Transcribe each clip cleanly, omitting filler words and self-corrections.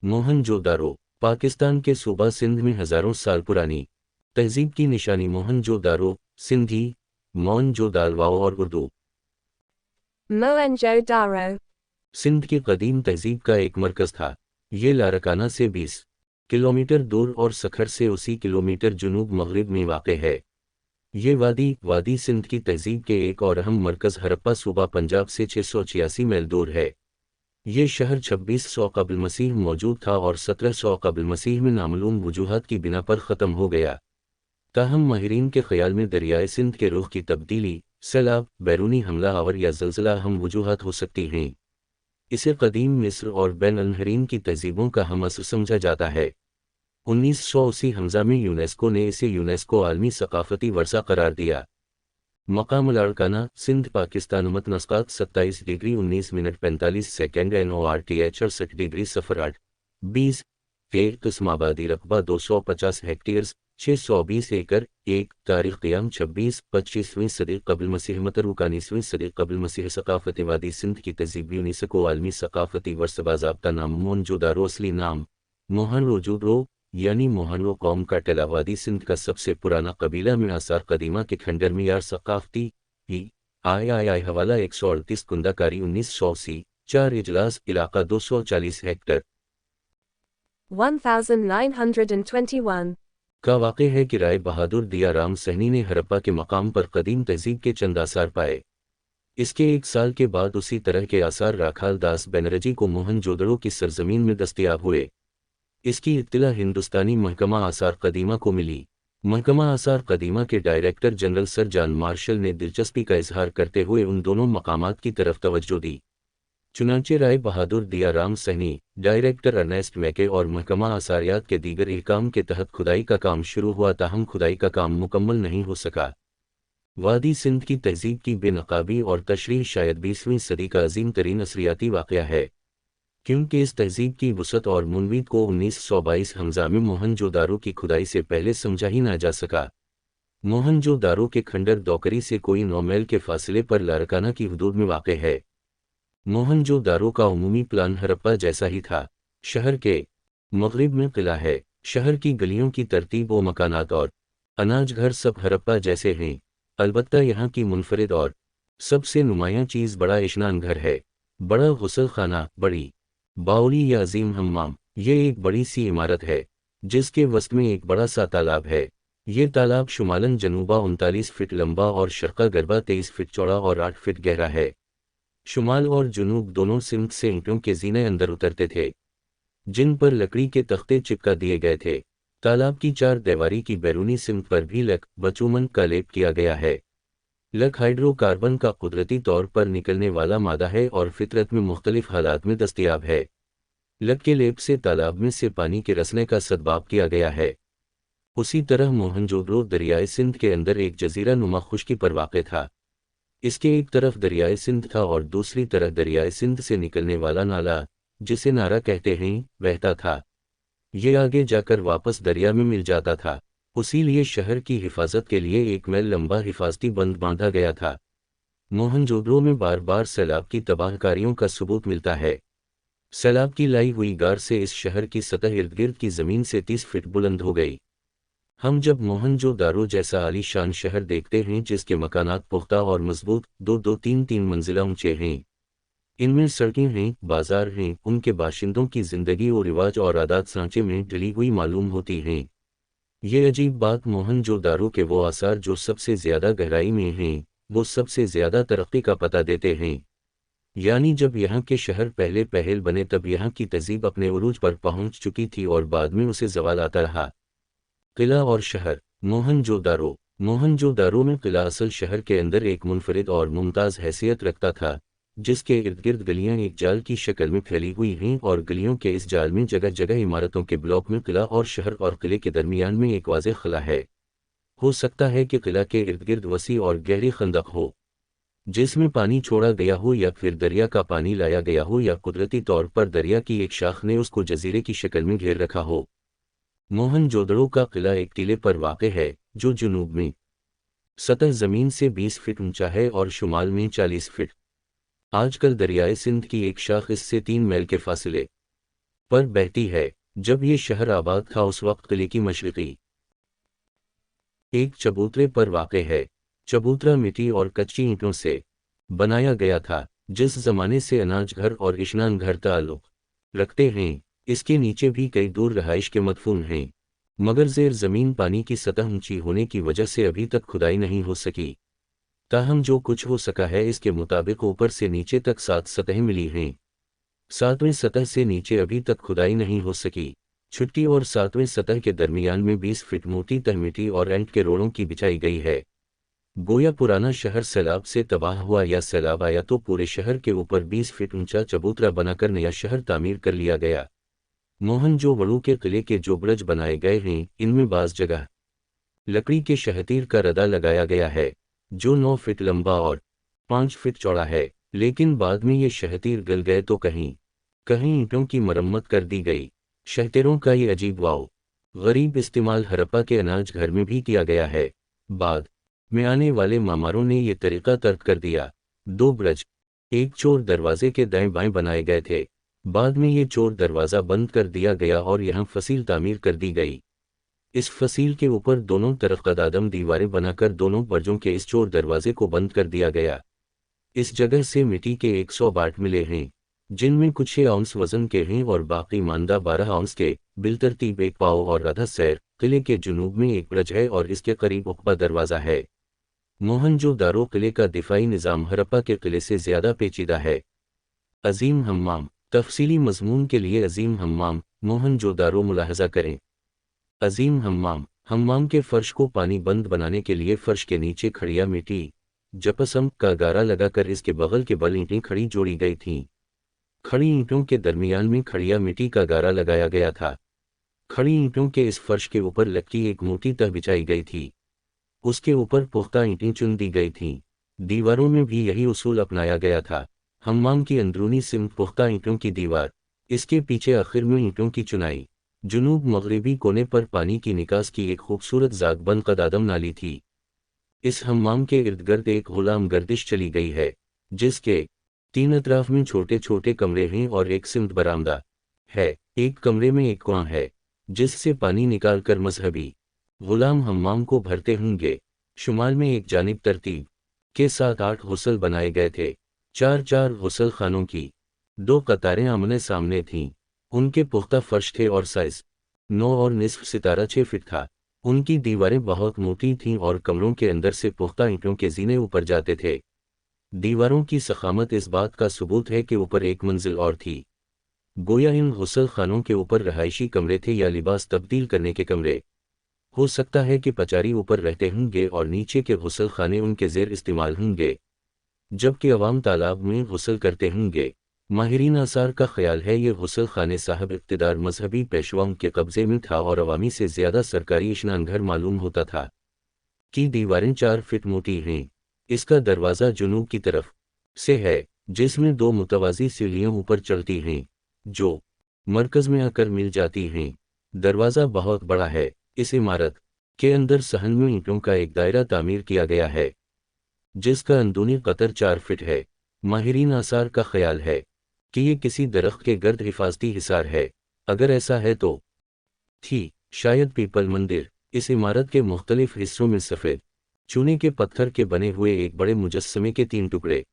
मोहनजोदारो पाकिस्तान के सूबा सिंध में हजारों साल पुरानी तहजीब की निशानी। मोहनजोदारो सिंधी मोहनजोदारो और उर्दू Mohenjo-daro. सिंध की कदीम तहजीब का एक मरकज़ था। ये लारकाना से 20 किलोमीटर दूर और सखर से उसी किलोमीटर जुनूब मगरिब में वाक़ है। ये वादी सिंध की तहजीब के एक और अहम मरकज़ हरप्पा सूबा पंजाब से 686 मील दूर है। ये शहर 2600 कबल मसीह मौजूद था और 1700 कबल मसीह में नामालूम वजूहात की बिना पर ख़त्म हो गया। ताहम माहिरीन के ख़याल में दरियाए सिंध के रुख की तब्दीली, सैलाब, बैरूनी हमला आवर या ज़लज़ला अहम वजूहात हो सकती हैं। इसे कदीम मिस्र और बैन अल-नहरीन की तहजीबों का हम असर समझा जाता है। 1980 हमज़ा में यूनेस्को ने इसे यूनेस्को आलमी सकाफ़ती वर्सा करार दिया। मकाम लाड़काना सिंध पाकिस्तान उमत नस्कात 27 degree 19 minute 45 second NORTH 68 degree 08 20 के किस्म आबादी रकबा 250 हेक्टेयर्स 620 एकड़। एक तारीख क़याम 26-25वीं सदी कबल मसीह मतरूका 19वीं सदी कबल मसीह सकाफ़ती वादी सिंध की तहजीब यूनेस्को आलमी सकाफ़ती वर्सा बाज़ाब्ता नाम मोहनजोदारो असली नाम मोहनजोदारो यानी मोहनजो कौम का टेला वादी सिंध का सबसे पुराना कबीला में आसार कदीमा के खंडर मियार सकाफ़ती आई हवाला 138 कुंदाकारी 1980 4 इजलास इलाका 240 हेक्टर 1921. का वाक़े है कि राय बहादुर दिया राम सहनी ने हरप्पा के मकाम पर कदीम तहजीब के चंद आसार पाए। इसके एक साल के बाद उसी तरह के आसार राखाल दास बैनर्जी को मोहनजोदड़ो की सरजमीन में दस्तयाब हुए। इसकी इत्तला हिंदुस्तानी महकमा आसार कदीमा को मिली। महकमा आसार कदीमा के director general sir John Marshall ने दिलचस्पी का इजहार करते हुए उन दोनों मकामात की तरफ तवज्जो दी। चुनांचे राय बहादुर दिया राम सहनी, डायरेक्टर अर्नेस्ट मैके और महकमा आसारियात के दीगर इहकाम के तहत खुदाई का काम शुरू हुआ, ताहम खुदाई का काम मुकम्मल नहीं हो सका। वादी सिंध की तहजीब की बेनकाबी और तशरीह शायद 20वीं सदी का अजीम तरीन असरियाती वाक़या है, क्योंकि इस तहजीब की वसअत और मुनवीद को 1922 हमज़ा में मोहनजोदारो की खुदाई से पहले समझा ही ना जा सका। मोहनजोदारो के खंडर दौकरी से कोई 9 मील के फासले पर लारकाना की हदूद में वाक़ है। मोहनजोदारो का उमूमी प्लान हरप्पा जैसा ही था। शहर के मगरिब में किला है। शहर की गलियों की तरतीब व मकानात और अनाज घर सब हरप्पा जैसे हैं, अलबत्ता यहाँ की मुनफरिद और सबसे नुमायाँ चीज़ बड़ा इशनान घर है। बड़ा गुसल खाना, बड़ी बाउली या अजीम हम्माम। ये एक बड़ी सी इमारत है जिसके वस्त में एक बड़ा सा तालाब है। ये तालाब शुमालन जनूबा 39 फीट लंबा और शर्क़ा गरबा 23 फीट चौड़ा और 8 फीट गहरा है। शुमाल और जुनूब दोनों सिमत से ईंटों के जीने अंदर उतरते थे, जिन पर लकड़ी के तख्ते चिपका दिए गए थे। तालाब की 4 दीवारी की बैरूनी सिमत पर भी लक बचूमन का लेप किया गया है। लक हाइड्रोकार्बन का कुदरती तौर पर निकलने वाला मादा है और फितरत में मुख्तलिफ हालात में दस्तयाब है। लक के लेप से तालाब में से पानी के रसने का सदबाब किया गया है। उसी तरह मोहनजोदड़ो दरियाए सिंध के अंदर एक जजीरा नुमा खुश्की पर वाक़ था। इसके एक तरफ दरियाए सिंध था और दूसरी तरफ दरियाए सिंध से निकलने वाला नाला, जिसे नारा कहते हैं, बहता था। ये आगे जाकर वापस दरिया में मिल जाता था। उसी लिए शहर की हिफाजत के लिए 1 मील लंबा हिफाजती बंद बांधा गया था। मोहनजोदड़ो में बार बार सैलाब की तबाहकारियों का सबूत मिलता है। सैलाब की लाई हुई गार से इस शहर की सतह इर्द गिर्द की ज़मीन से 30 फीट बुलंद हो गई। हम जब मोहनजोदारो जैसा आलीशान शहर देखते हैं जिसके मकानात पुख्ता और मजबूत 2-2-3-3 मंजिला ऊंचे हैं, इनमें सड़कें हैं, बाजार हैं, उनके बाशिंदों की जिंदगी और रिवाज और आदात सांचे में डली हुई मालूम होती हैं। ये अजीब बात मोहनजोदारो के वो आसार जो सबसे ज़्यादा गहराई में हैं, वो सबसे ज़्यादा तरक्की का पता देते हैं। यानी जब यहाँ के शहर पहले पहल बने तब यहाँ की तहजीब अपने उरूज पर पहुँच चुकी थी और बाद में उसे ज़वाल आता रहा। किला और शहर। मोहनजोदारो में किला असल शहर के अंदर एक मुनफरिद और मुमताज़ हैसियत रखता था, जिसके इर्द गिर्द गलियां एक जाल की शक्ल में फैली हुई हैं और गलियों के इस जाल में जगह जगह इमारतों के ब्लॉक में किला और शहर और किले के दरमियान में एक वाज़ेह खला है। हो सकता है कि किला के इर्द गिर्द वसी और गहरी खंदक हो, जिसमें पानी छोड़ा गया हो या फिर दरिया का पानी लाया गया हो या कुदरती तौर पर दरिया की एक शाख ने उसको जजीरे की शक्ल में घेर रखा हो। मोहनजोदड़ो का किला एक टीले पर वाक़ है जो जुनूब में सतह ज़मीन से 20 फीट ऊंचा है और शुमाल में 40 फीट। आजकल दरियाए सिंध की एक शाख इससे 3 मील के फासले पर बहती है। जब ये शहर आबाद था उस वक्त किले की मशरिकी एक चबूतरे पर वाक़े है। चबूतरा मिट्टी और कच्ची ईंटों से बनाया गया था। जिस जमाने से अनाज घर और इशनान घर ताल्लुक रखते हैं, इसके नीचे भी कई दूर रहाइश के मदफून हैं, मगर ज़ेर ज़मीन पानी की सतह ऊंची होने की वजह से अभी तक खुदाई नहीं हो सकी। ताहम जो कुछ हो सका है इसके मुताबिक ऊपर से नीचे तक 7 सतहें मिली हैं। 7वें सतह से नीचे अभी तक खुदाई नहीं हो सकी। छुट्टी और 7वें सतह के दरमियान में 20 फीट मोटी तह मिट्टी और एंट के रोड़ों की बिछाई गई है। गोया पुराना शहर सैलाब से तबाह हुआ या सैलाब आया तो पूरे शहर के ऊपर 20 फीट ऊंचा चबूतरा बनाकर नया शहर तामीर कर लिया गया। मोहनजोदड़ो के किले के जो ब्रज बनाए गए हैं, इनमें बाज़ जगह लकड़ी के शहतीर का रदा लगाया गया है, जो 9 फीट लंबा और 5 फीट चौड़ा है, लेकिन बाद में ये शहतीर गल गए तो कहीं कहीं ईंटों की मरम्मत कर दी गई। शहतीरों का ये अजीब वाओ गरीब इस्तेमाल हड़प्पा के अनाज घर में भी किया गया है। बाद में आने वाले मामारों ने ये तरीका तर्क कर दिया। 2 ब्रज एक चोर दरवाजे के दाएं बाएं बनाए गए थे। बाद में ये चोर दरवाज़ा बंद कर दिया गया और यहाँ फसील तामीर कर दी गई। इस फसील के ऊपर दोनों तरफ कदादम दीवारें बनाकर दोनों बरजों के इस चोर दरवाजे को बंद कर दिया गया। इस जगह से मिट्टी के 100 बाट मिले हैं, जिनमें कुछ 6 औंस वजन के हैं और बाकी मानदा 12 औंस के। बिलतरतीब एक पाव और आधा सैर। किले के जुनूब में एक ब्रज है और इसके करीब उक़बा दरवाज़ा है। मोहनजोदारो किले का दिफाई निज़ाम हड़प्पा के किले से ज़्यादा पेचीदा है। अजीम हम्माम। तफसीली मज़मून के लिए अजीम हम्माम मोहनजोदारो मुलाहज़ा करें। अजीम हम्माम। हम्माम के फ़र्श को पानी बंद बनाने के लिए फ़र्श के नीचे खड़िया मिट्टी जपसम का गारा लगाकर इसके बगल के बल ईंटें खड़ी जोड़ी गई थीं। खड़ी ईंटों के दरमियान में खड़िया मिट्टी का गारा लगाया गया था। खड़ी ईंटों के इस फर्श के ऊपर लकड़ी एक मोटी तह बिछाई गई थी। उसके ऊपर पुख्ता ईंटें चुन दी गई थीं। दीवारों में भी यही उसूल अपनाया गया था। हम्माम की अंदरूनी सिमत पुख्ता ईंटों की दीवार, इसके पीछे आखिर में ईंटों की चुनाई। जुनूब मगरिबी कोने पर पानी की निकास की एक खूबसूरत जागबंद कदादम नाली थी। इस हम्माम के इर्द गिर्द एक गुलाम गर्दिश चली गई है, जिसके 3 अतराफ में छोटे छोटे कमरे हैं और एक सिमत बरामदा है। एक कमरे में एक कुआं है, जिससे पानी निकालकर मजहबी गुलाम हम्माम को भरते होंगे। शुमाल में एक जानिब तरतीब के साथ 8 गुसल बनाए गए थे। 4 गुसल खानों की 2 कतारें आमने सामने थीं। उनके पुख्ता फर्श थे और साइज 9 और निस्फ सितारा 6 फीट था। उनकी दीवारें बहुत मोटी थीं और कमरों के अंदर से पुख्ता ईंटों के जीने ऊपर जाते थे। दीवारों की सखामत इस बात का सबूत है कि ऊपर एक मंजिल और थी। गोया इन गुसल खानों के ऊपर रहायशी कमरे थे या लिबास तब्दील करने के कमरे। हो सकता है कि पचारी ऊपर रहते होंगे और नीचे के गुसल खाने उनके ज़ेर इस्तेमाल होंगे, जबकि अवाम तालाब में गुसल करते होंगे। माहिरीन आसार का ख्याल है ये गुसल खाने साहब इक़्तिदार मजहबी पेशवाओं के कब्ज़े में था और अवामी से ज़्यादा सरकारी इशनान घर मालूम होता था। की दीवारें 4 फीट मोटी हैं। इसका दरवाज़ा जुनूब की तरफ से है, जिसमें 2 मुतवाज़ी सीढ़ियाँ ऊपर चढ़ती हैं, जो मरकज़ में आकर मिल जाती हैं। दरवाज़ा बहुत बड़ा है। इस इमारत के अंदर सहन में ईंटों का एक दायरा तामीर किया गया है, जिसका अंदरूनी कतर 4 फीट है। माहिरीन आसार का ख्याल है कि ये किसी दरख्त के गर्द हिफाजती हिसार है। अगर ऐसा है तो थी शायद पीपल मंदिर। इस इमारत के मुख्तलिफ हिस्सों में सफ़ेद चूने के पत्थर के बने हुए एक बड़े मुजस्समे के 3 टुकड़े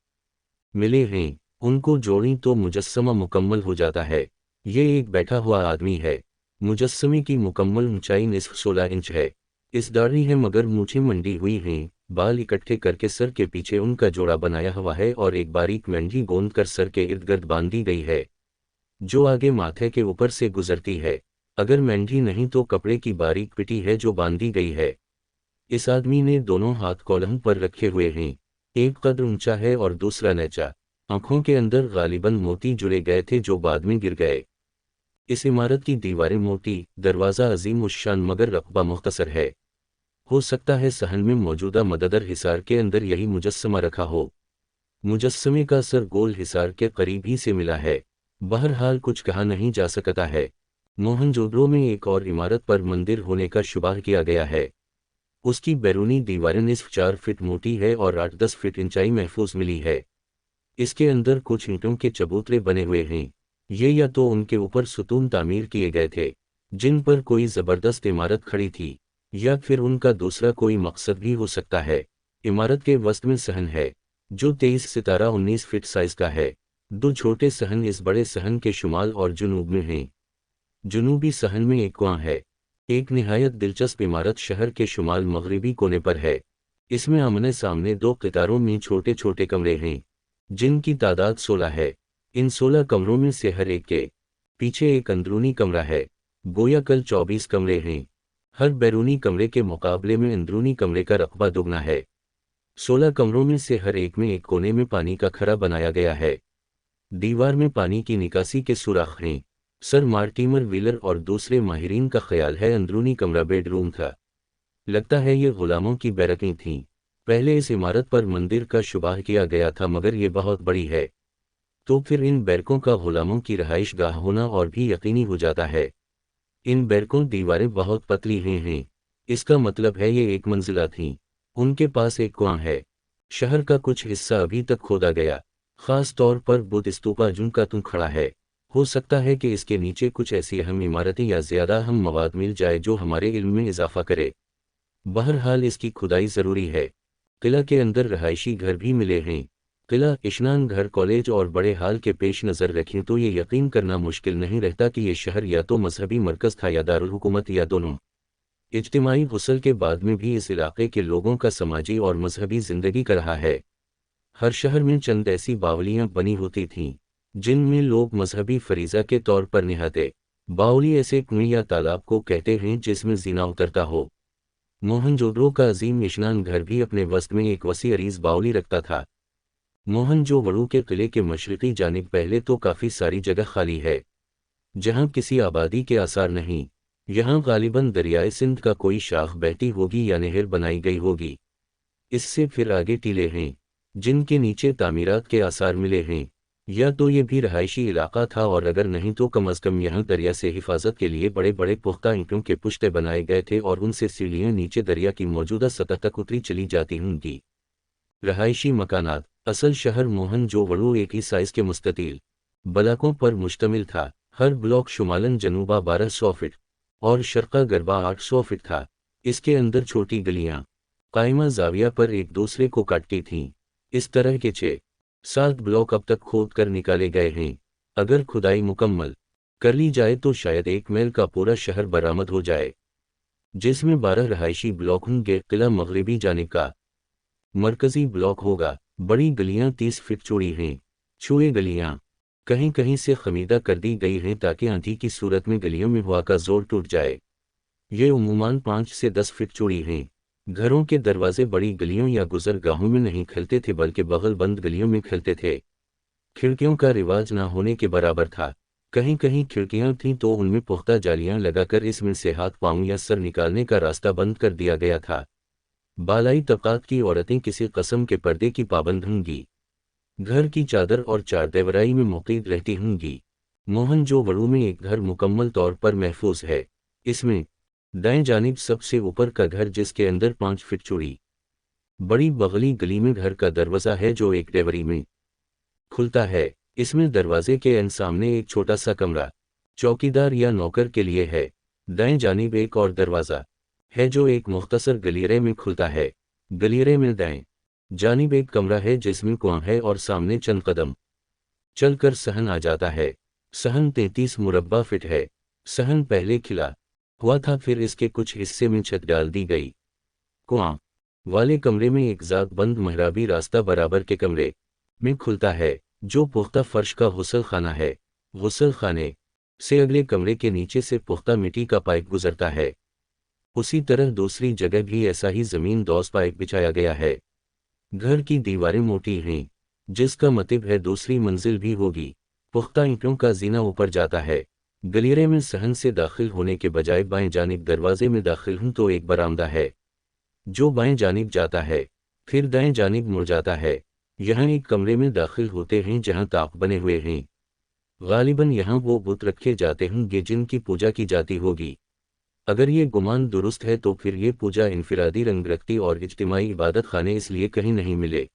मिले हैं। उनको जोड़ें तो मुजस्समा मुकम्मल हो जाता है। ये एक बैठा हुआ आदमी है। मुजस्समे की मुकम्मल ऊंचाई निस्फ 16 इंच है। इस दाढ़ी है मगर मूछें मंडी हुई हैं। बाल इकट्ठे करके सर के पीछे उनका जोड़ा बनाया हुआ है और एक बारीक मेंढी गोंद कर सर के इर्द गिर्द बांधी गई है, जो आगे माथे के ऊपर से गुजरती है। अगर मेंढी नहीं तो कपड़े की बारीक पिटी है जो बांधी गई है। इस आदमी ने दोनों हाथ कॉलम पर रखे हुए हैं। एक कद्र ऊंचा है और दूसरा नीचा। आंखों के अंदर गालिबन मोती जुड़े गए थे जो बाद में गिर गए। इस इमारत की दीवारें मोटी, दरवाज़ा अजीम उश्शान मगर रकबा मुख्तसर है। हो सकता है सहन में मौजूदा मददर हिसार के अंदर यही मुजस्समा रखा हो। मुजस्समे का सर गोल हिसार के करीब ही से मिला है। बहरहाल कुछ कहा नहीं जा सकता है। मोहनजोदड़ो में एक और इमारत पर मंदिर होने का शुबाह किया गया है। उसकी बैरूनी दीवारें निस्फ 4 फीट मोटी है और 8-10 फीट ऊंचाई महफूज मिली है। इसके अंदर कुछ ईंटों के चबूतरे बने हुए हैं। ये या तो उनके ऊपर सुतून तामीर किए गए थे जिन पर कोई ज़बरदस्त इमारत खड़ी थी, या फिर उनका दूसरा कोई मकसद भी हो सकता है। इमारत के वसत में सहन है जो 23 सितारा 19 फीट साइज का है। दो छोटे सहन इस बड़े सहन के शुमाल और जुनूब में हैं। जुनूबी सहन में एक कुआं है। एक निहायत दिलचस्प इमारत शहर के शुमाल मगरिबी कोने पर है। इसमें आमने सामने दो कतारों में छोटे छोटे कमरे हैं जिनकी तादाद 16 है। इन 16 कमरों में से हर एक के पीछे एक अंदरूनी कमरा है। गोया कल 24 कमरे हैं। हर बैरूनी कमरे के मुकाबले में अंदरूनी कमरे का रकबा दुगना है। 16 कमरों में से हर एक में एक कोने में पानी का खड़ा बनाया गया है। दीवार में पानी की निकासी के सुराख हैं। सर मार्टिमर व्हीलर और दूसरे माहिरीन का ख्याल है अंदरूनी कमरा बेडरूम था। लगता है ये गुलामों की बैरकें थीं। पहले इस इमारत पर मंदिर का शुबाह किया गया था, मगर ये बहुत बड़ी है तो फिर इन बैरकों का गुलामों की रहाइश गाह होना और भी यकीनी हो जाता है। इन बैरकों दीवारें बहुत पतली हैं। इसका मतलब है ये एक मंजिला थीं। उनके पास एक कुआं है। शहर का कुछ हिस्सा अभी तक खोदा गया, खास तौर पर बुद्ध स्तूपा जिनका तुम खड़ा है। हो सकता है कि इसके नीचे कुछ ऐसी अहम इमारतें या ज़्यादा अहम मवाद मिल जाए जो हमारे इल्म में इजाफा करे। बहरहाल इसकी खुदाई ज़रूरी है। किला के अंदर रहायशी घर भी मिले हैं। किला, इशनान घर, कॉलेज और बड़े हाल के पेश नज़र रखें तो ये यकीन करना मुश्किल नहीं रहता कि ये शहर या तो मजहबी मरकज़ था या दारुल हुकूमत या दोनों। इज्तिमाई गुस्ल के बाद में भी इस इलाके के लोगों का समाजी और मजहबी ज़िंदगी का रहा है। हर शहर में चंद ऐसी बावलियाँ बनी होती थीं जिनमें लोग मजहबी फरीज़ा के तौर पर निहाते। बावली ऐसे कुएं या तालाब को कहते हैं जिसमें ज़िना उतरता हो। मोहनजोदड़ो का अजीम इशनान घर भी अपने वस्त में एक वसी अरीज़ बावली रखता था। मोहनजोदड़ो के किले के मशरक़ी जानिब पहले तो काफ़ी सारी जगह खाली है जहाँ किसी आबादी के आसार नहीं। यहाँ गालिबन दरियाए सिंध का कोई शाख बहती होगी या नहर बनाई गई होगी। इससे फिर आगे टीले हैं जिनके नीचे तामीरात के आसार मिले हैं। या तो ये भी रहायशी इलाका था, और अगर नहीं तो कम अज़ कम यहाँ दरिया से हिफाजत के लिए बड़े बड़े पुख्ता ईंटों के पुश्ते बनाए गए थे और उनसे सीढ़ियाँ नीचे दरिया की मौजूदा सतह तक उतरी चली जाती होंगी। रहायशी मकानात। असल शहर मोहनजोदड़ो एक ही साइज़ के मुस्ततील ब्लॉकों पर मुश्तमिल था। हर ब्लॉक शुमालन जनूबा 1200 फीट और शर्क़ा गरबा 800 फीट था। इसके अंदर छोटी गलियाँ कायमा ज़ाविया पर एक दूसरे को काटती थीं। इस तरह के 6-7 ब्लॉक अब तक खोद कर निकाले गए हैं। अगर खुदाई मुकम्मल कर ली जाए तो शायद 1 मील का पूरा शहर बरामद हो जाए, जिसमें 12 रहायशी ब्लॉक होंगे। किला मगरिबी जानिब का मरकज़ी ब्लॉक होगा। बड़ी गलियां 30 फीट चौड़ी हैं। छुए गलियां कहीं कहीं से खमीदा कर दी गई हैं ताकि आंधी की सूरत में गलियों में हवा का जोर टूट जाए। ये उम्मूमन 5 से 10 फीट चौड़ी हैं। घरों के दरवाजे बड़ी गलियों या गुजरगाहों में नहीं खिलते थे बल्कि बगल बंद गलियों में खिलते थे। खिड़कियों का रिवाज ना होने के बराबर था। कहीं कहीं खिड़कियां थीं तो उनमें पुख्ता जालियां लगाकर इसमें से हाथ पांव या सर निकालने का रास्ता बंद कर दिया गया था। बालाई तबकात की औरतें किसी कस्म के पर्दे की पाबंद होंगी। घर की चादर और चारदीवारी में मुक़ीद रहती होंगी। मोहनजोदड़ो में एक घर मुकम्मल तौर पर महफूज है। इसमें दाएं जानिब सबसे ऊपर का घर, जिसके अंदर 5 फीट चौड़ी बड़ी बगली गली में घर का दरवाज़ा है जो एक डेवरी में खुलता है। इसमें दरवाजे के एन सामने एक छोटा सा कमरा चौकीदार या नौकर के लिए है। दाएं जानिब एक और दरवाज़ा है जो एक मुख्तसर गलियारे में खुलता है। गलियारे में दाएं जानिब एक कमरा है जिसमें कुआं है और सामने चंद कदम चलकर सहन आ जाता है। सहन 33 मुरब्बा फीट है। सहन पहले खिला हुआ था, फिर इसके कुछ हिस्से में छत डाल दी गई। कुआं वाले कमरे में एक ज़ात बंद महराबी रास्ता बराबर के कमरे में खुलता है जो पुख्ता फर्श का गुस्ल खाना है। गुस्ल खाने से अगले कमरे के नीचे से पुख्ता मिट्टी का पाइप गुजरता है। उसी तरह दूसरी जगह भी ऐसा ही ज़मीन दोज़ पाइप बिछाया गया है। घर की दीवारें मोटी हैं, जिसका मतलब है दूसरी मंजिल भी होगी। पुख्ता ईंटों का जीना ऊपर जाता है। गलियारे में सहन से दाखिल होने के बजाय बाएं जानिब दरवाजे में दाखिल हूं तो एक बरामदा है जो बाएं जानिब जाता है, फिर दाएं जानिब मुड़ जाता है। यहाँ एक कमरे में दाखिल होते हैं जहाँ ताक बने हुए हैं। गालिबन यहाँ वो बुत रखे जाते होंगे जिनकी पूजा की जाती होगी। अगर ये गुमान दुरुस्त है तो फिर ये पूजा इनफिरादी रंग रखती और इज्तिमाई इबादत खाने इसलिए कहीं नहीं मिले।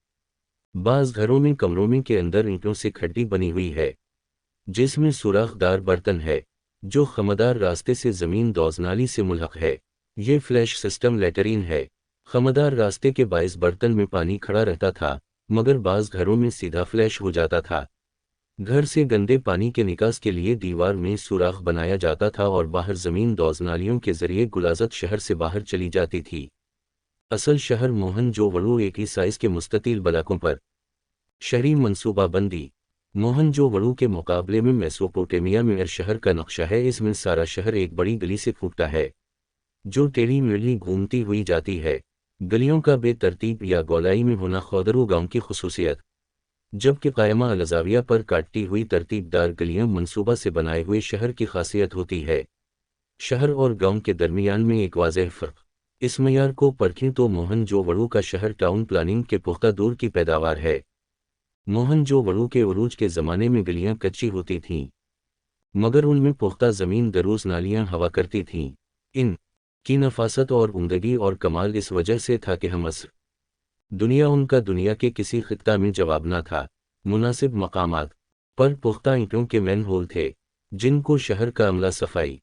बाज़ घरों में कमरों में के अंदर ईंटों से खड्डी बनी हुई है। جس میں سوراخ دار برتن ہے جو خمدار راستے سے زمین دوز نالی سے ملحق ہے۔ یہ فلیش سسٹم لیٹرین ہے۔ خمدار راستے کے باعث برتن میں پانی کھڑا رہتا تھا، مگر بعض گھروں میں سیدھا فلیش ہو جاتا تھا۔ گھر سے گندے پانی کے نکاس کے لیے دیوار میں سوراخ بنایا جاتا تھا اور باہر زمین دوز نالیوں کے ذریعے غلاظت شہر سے باہر چلی جاتی تھی۔ اصل شہر موہن جو وڑو ایک ہی سائز کے مستطیل بلاکوں پر۔ شہری منصوبہ بندی۔ موہن جو وڑو کے مقابلے میں میسوپوٹیمیا میں شہر کا نقشہ ہے۔ اس میں سارا شہر ایک بڑی گلی سے پھوٹتا ہے جو ٹیڑھی میڑھی گھومتی ہوئی جاتی ہے۔ گلیوں کا بے ترتیب یا گولائی میں ہونا خودرو گاؤں کی خصوصیت، جبکہ قائمہ الزاویہ پر کاٹتی ہوئی ترتیب دار گلیاں منصوبہ سے بنائے ہوئے شہر کی خاصیت ہوتی ہے۔ شہر اور گاؤں کے درمیان میں ایک واضح فرق۔ اس معیار کو پرکھیں تو موہن جو وڑو کا شہر ٹاؤن پلاننگ کے پختہ دور کی پیداوار ہے۔ موہن جو وڑو کے عروج کے زمانے میں گلیاں کچی ہوتی تھیں، مگر ان میں پختہ زمین دروز نالیاں ہوا کرتی تھیں۔ ان کی نفاست اور عمدگی اور کمال اس وجہ سے تھا کہ ہم عصر دنیا ان کا دنیا کے کسی خطہ میں جواب نہ تھا۔ مناسب مقامات پر پختہ اینٹوں کے مین ہول تھے جن کو شہر کا عملہ صفائی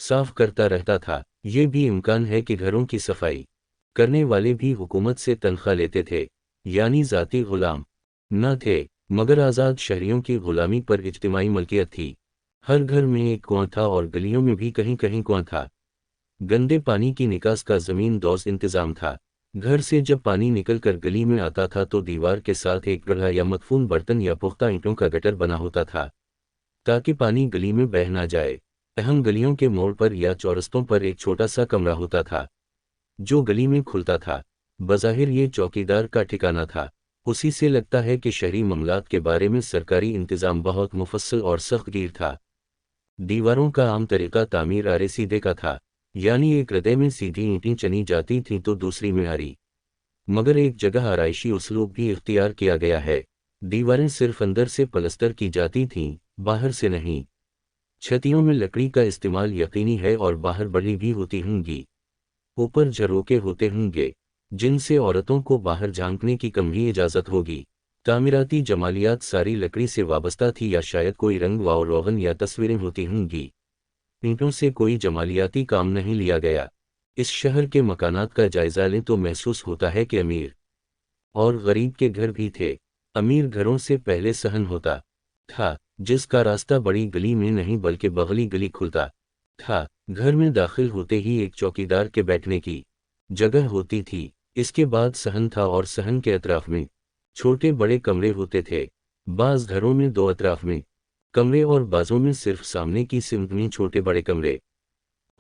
صاف کرتا رہتا تھا۔ یہ بھی امکان ہے کہ گھروں کی صفائی کرنے والے بھی حکومت سے تنخواہ لیتے تھے، یعنی ذاتی غلام نہ تھے، مگر آزاد شہریوں کی غلامی پر اجتماعی ملکیت تھی۔ ہر گھر میں ایک کنواں تھا اور گلیوں میں بھی کہیں کہیں کنواں تھا۔ گندے پانی کی نکاس کا زمین دوز انتظام تھا۔ گھر سے جب پانی نکل کر گلی میں آتا تھا تو دیوار کے ساتھ ایک گڑھا یا مدفون برتن یا پختہ اینٹوں کا گٹر بنا ہوتا تھا تاکہ پانی گلی میں بہہ نہ جائے۔ اہم گلیوں کے موڑ پر یا چورستوں پر ایک چھوٹا سا کمرہ ہوتا تھا جو گلی میں کھلتا تھا۔ بظاہر یہ چوکیدار کا ٹھکانہ تھا۔ اسی سے لگتا ہے کہ شہری معاملات کے بارے میں سرکاری انتظام بہت مفصل اور سخت گیر تھا۔ دیواروں کا عام طریقہ تعمیر آرے سیدھے کا تھا، یعنی ایک ردے میں سیدھی اینٹیں چنی جاتی تھیں تو دوسری میں آری، مگر ایک جگہ آرائشی اسلوب بھی اختیار کیا گیا ہے۔ دیواریں صرف اندر سے پلستر کی جاتی تھیں، باہر سے نہیں۔ چھتیوں میں لکڑی کا استعمال یقینی ہے اور باہر بڑی بھی ہوتی ہوں گی۔ اوپر جھروکے ہوتے ہوں گے جن سے عورتوں کو باہر جھانکنے کی کم ہی اجازت ہوگی۔ تعمیراتی جمالیات ساری لکڑی سے وابستہ تھی یا شاید کوئی رنگ و روغن یا تصویریں ہوتی ہوں گی۔ اینٹوں سے کوئی جمالیاتی کام نہیں لیا گیا۔ اس شہر کے مکانات کا جائزہ لیں تو محسوس ہوتا ہے کہ امیر اور غریب کے گھر بھی تھے۔ امیر گھروں سے پہلے صحن ہوتا تھا جس کا راستہ بڑی گلی میں نہیں بلکہ بغلی گلی کھلتا تھا۔ گھر میں داخل ہوتے ہی ایک چوکیدار کے بیٹھنے کی جگہ ہوتی تھی۔ اس کے بعد صحن تھا اور صحن کے اطراف میں چھوٹے بڑے کمرے ہوتے تھے۔ بعض گھروں میں دو اطراف میں کمرے اور بعضوں میں صرف سامنے کی سمت میں چھوٹے بڑے کمرے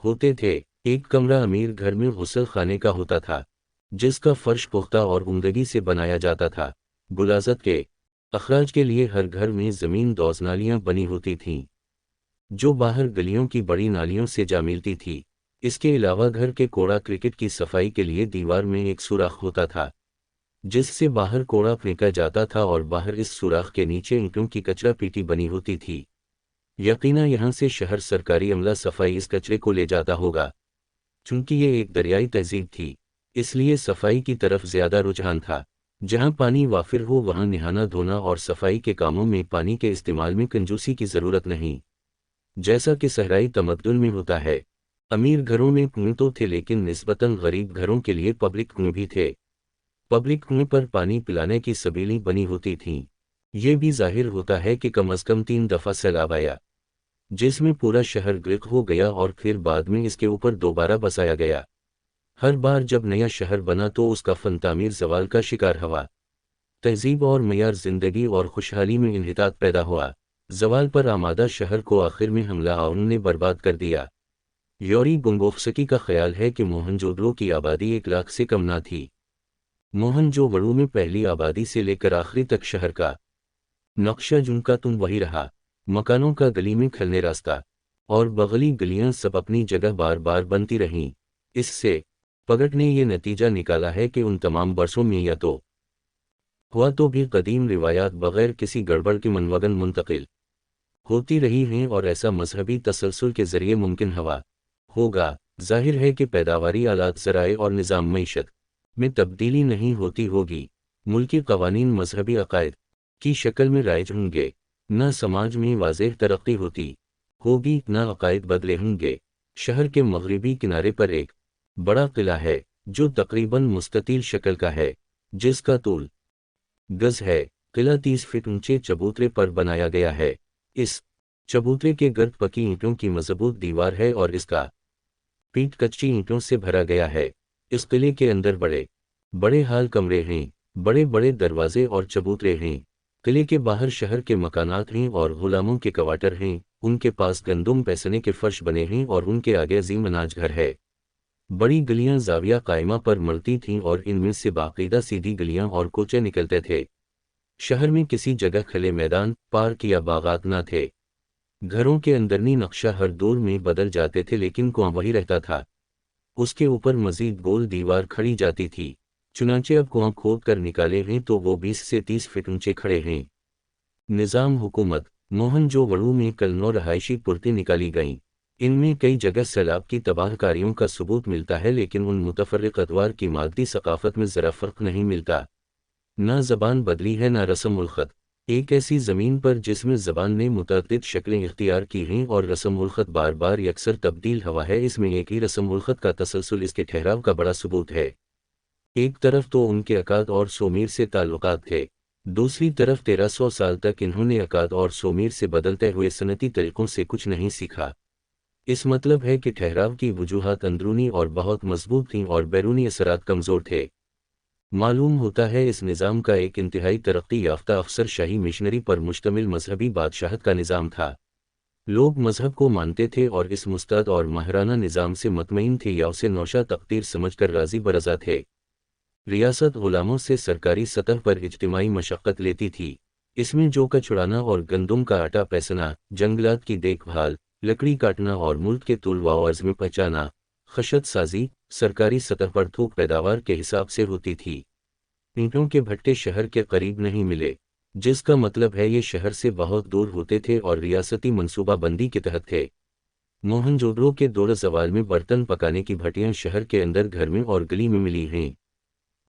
ہوتے تھے۔ ایک کمرہ امیر گھر میں غسل خانے کا ہوتا تھا جس کا فرش پختہ اور عمدگی سے بنایا جاتا تھا۔ غلاظت کے اخراج کے لیے ہر گھر میں زمین دوز نالیاں بنی ہوتی تھیں جو باہر گلیوں کی بڑی نالیوں سے جا ملتی تھی۔ اس کے علاوہ گھر کے کوڑا کرکٹ کی صفائی کے لیے دیوار میں ایک سوراخ ہوتا تھا جس سے باہر کوڑا پھینکا جاتا تھا اور باہر اس سوراخ کے نیچے اینٹوں کی کچرا پیٹی بنی ہوتی تھی۔ یقیناً یہاں سے شہر سرکاری عملہ صفائی اس کچرے کو لے جاتا ہوگا۔ چونکہ یہ ایک دریائی تہذیب تھی اس لیے صفائی کی طرف زیادہ رجحان تھا۔ جہاں پانی وافر ہو وہاں نہانا دھونا اور صفائی کے کاموں میں پانی کے استعمال میں کنجوسی کی ضرورت نہیں، جیسا کہ صحرائی تمدن میں ہوتا ہے۔ امیر گھروں میں کنویں تو تھے لیکن نسبتاً غریب گھروں کے لیے پبلک کنویں بھی تھے۔ پبلک کنویں پر پانی پلانے کی سبیلیں بنی ہوتی تھیں۔ یہ بھی ظاہر ہوتا ہے کہ کم از کم 3 دفعہ سیلاب آیا جس میں پورا شہر غرق ہو گیا اور پھر بعد میں اس کے اوپر دوبارہ بسایا گیا۔ ہر بار جب نیا شہر بنا تو اس کا فن تعمیر زوال کا شکار ہوا۔ تہذیب اور معیار زندگی اور خوشحالی میں انحطاط پیدا ہوا۔ زوال پر آمادہ شہر کو آخر میں حملہ آوروں نے برباد کر دیا۔ یوری گنگوفسکی کا خیال ہے کہ موہنجودڑو کی آبادی 1 لاکھ سے کم نہ تھی۔ موہنجو وڑو میں پہلی آبادی سے لے کر آخری تک شہر کا نقشہ جن کا تم وہی رہا۔ مکانوں کا گلی میں کھلنے راستہ اور بغلی گلیاں سب اپنی جگہ بار بار بنتی رہیں۔ اس سے پگٹ نے یہ نتیجہ نکالا ہے کہ ان تمام برسوں میں یا تو ہوا تو بھی قدیم روایات بغیر کسی گڑبڑ کے منوگن منتقل ہوتی رہی ہیں اور ایسا مذہبی تسلسل کے ذریعے ممکن ہوا ہوگا۔ ظاہر ہے کہ پیداواری آلات ذرائع اور نظام معیشت میں تبدیلی نہیں ہوتی ہوگی۔ ملکی قوانین مذہبی عقائد کی شکل میں رائج ہوں گے۔ نہ سماج میں واضح ترقی ہوگی، نہ عقائد بدلے ہوں گے۔ شہر کے مغربی کنارے پر ایک بڑا قلعہ ہے جو تقریباً مستطیل شکل کا ہے، جس کا طول گز ہے۔ قلعہ 30 فٹ اونچے چبوترے پر بنایا گیا ہے۔ اس چبوترے کے گرد پکی اینٹوں کی مضبوط دیوار ہے اور اس کا پیٹ کچی اینٹوں سے بھرا گیا ہے۔ اس قلعے کے اندر بڑے بڑے ہال کمرے ہیں، بڑے بڑے دروازے اور چبوترے ہیں۔ قلعے کے باہر شہر کے مکانات ہیں اور غلاموں کے کوارٹر ہیں، ان کے پاس گندم پیسنے کے فرش بنے ہیں اور ان کے آگے عظیم اناج گھر ہے۔ بڑی گلیاں زاویہ قائمہ پر مڑتی تھیں اور ان میں سے باقاعدہ سیدھی گلیاں اور کوچے نکلتے تھے۔ شہر میں کسی جگہ کھلے میدان، پارک یا باغات نہ تھے۔ گھروں کے اندرونی نقشہ ہر دور میں بدل جاتے تھے لیکن کنواں وہی رہتا تھا۔ اس کے اوپر مزید گول دیوار کھڑی جاتی تھی۔ چنانچہ اب کنواں کھود کر نکالے ہیں تو وہ 20 سے 30 فٹ اونچے کھڑے ہیں۔ نظام حکومت۔ موہن جو وڑو میں کل 9 رہائشی پورتیں نکالی گئیں۔ ان میں کئی جگہ سیلاب کی تباہ کاریوں کا ثبوت ملتا ہے لیکن ان متفرق ادوار کی مادی ثقافت میں ذرا فرق نہیں ملتا۔ نہ زبان بدلی ہے نہ رسم الخط۔ ایک ایسی زمین پر جس میں زبان نے متعدد شکلیں اختیار کی ہیں اور رسم الخط بار بار یکسر تبدیل ہوا ہے، اس میں ایک ہی رسم الخط کا تسلسل اس کے ٹھہراؤ کا بڑا ثبوت ہے۔ ایک طرف تو ان کے اکاد اور سومیر سے تعلقات تھے، دوسری طرف 1300 سال تک انہوں نے اکاد اور سومیر سے بدلتے ہوئے سنتی طریقوں سے کچھ نہیں سیکھا۔ اس مطلب ہے کہ ٹھہراؤ کی وجوہات اندرونی اور بہت مضبوط تھیں اور بیرونی اثرات کمزور تھے۔ معلوم ہوتا ہے اس نظام کا ایک انتہائی ترقی یافتہ افسر شاہی مشنری پر مشتمل مذہبی بادشاہت کا نظام تھا۔ لوگ مذہب کو مانتے تھے اور اس مستعد اور ماہرانہ نظام سے مطمئن تھے یا اسے نوشہ تقدیر سمجھ کر راضی برضا تھے۔ ریاست غلاموں سے سرکاری سطح پر اجتماعی مشقت لیتی تھی۔ اس میں جو کا چھڑانا اور گندم کا آٹا پیسنا، جنگلات کی دیکھ بھال، لکڑی کاٹنا اور ملک کے طول و عرض میں پہنچانا، خشت سازی، سرکاری سطح پر تھوک پیداوار کے حساب سے ہوتی تھی۔ اینٹوں کے بھٹے شہر کے قریب نہیں ملے، جس کا مطلب ہے یہ شہر سے بہت دور ہوتے تھے اور ریاستی منصوبہ بندی کے تحت تھے۔ موہن جودڑو کے دور زوال میں برتن پکانے کی بھٹیاں شہر کے اندر گھر میں اور گلی میں ملی ہیں۔